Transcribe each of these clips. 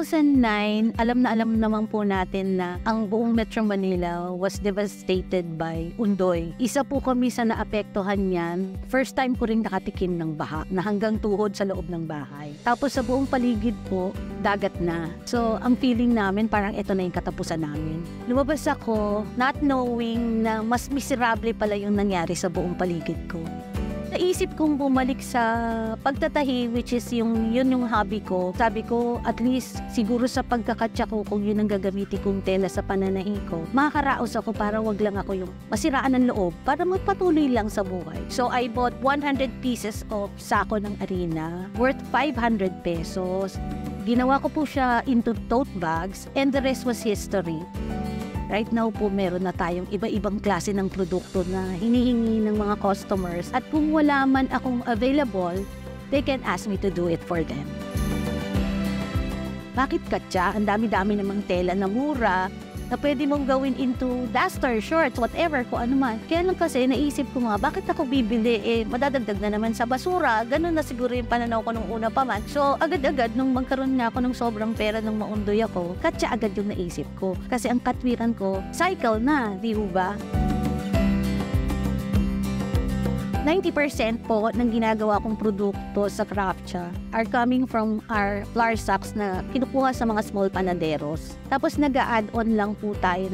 2009, alam naman po natin na ang buong Metro Manila was devastated by Undoy. Isa po kami sa naapektuhan niyan. First time ko rin nakatikim ng baha na hanggang tuhod sa loob ng bahay. Tapos sa buong paligid po, dagat na. So, ang feeling namin parang ito na yung katapusan namin. Lumabas ako not knowing na mas miserable pala yung nangyari sa buong paligid ko. Naisip kong bumalik sa pagtatahi, which is yun yung hobby ko. Sabi ko, at least siguro sa pagkakatsa ko, kung yun ang gagamitin kong tela sa pananahi ko, makakaraos ako para wag lang ako yung masiraan ng loob, para magpatuloy lang sa buhay. So I bought 100 pieces of sako ng arena worth 500 pesos. Ginawa ko po siya into tote bags and the rest was history. Right now po, meron na tayong iba-ibang klase ng produkto na hinihingi ng mga customers. At kung wala man akong available, they can ask me to do it for them. Bakit katsa? Ang dami-dami namang tela na mura na pwede mong gawin into duster, shorts, whatever, kung ano man. Kaya lang kasi naisip ko nga, bakit ako bibili? Madadagdag na naman sa basura. Ganun na siguro yung pananaw ko nung una pa man. So, agad-agad, nung magkaroon nga ako ng sobrang pera nung maundoy ako, katsa agad yung naisip ko. Kasi ang katwiran ko, cycle na, di ba? 90% po ng ginagawa kong produkto sa Craftcha are coming from our flour sacks na kinukuha sa mga small panaderos. Tapos nag-a-add-on lang po tayo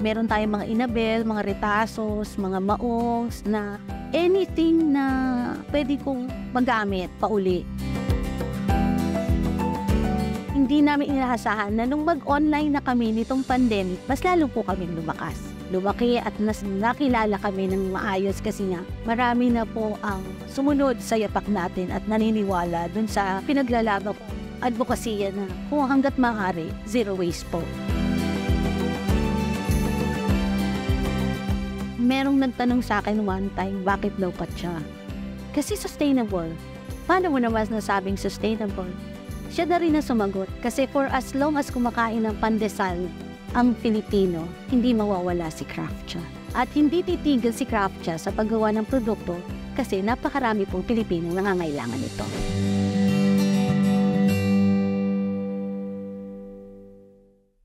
meron tayong mga inabel, mga retasos, mga maongs, na anything na pwede kong magamit pauli. Hindi namin inaasahan na nung mag-online na kami nitong pandemic, mas lalo po kaming lumakas. Lumaki at nakilala kami ng maayos kasi nga marami na po ang sumunod sa yapak natin at naniniwala dun sa pinaglalaban ko advokasya na kung hanggat maaari, zero waste po. Merong nagtanong sa akin one time, bakit daw patsa? Kasi sustainable. Paano mo naman nasabing sustainable? Siya na rin na sumagot kasi for as long as kumakain ng pandesal ang Filipino, hindi mawawala si Craftcha. At hindi titigil si Craftcha sa paggawa ng produkto kasi napakarami pong Pilipino nangangailangan nito.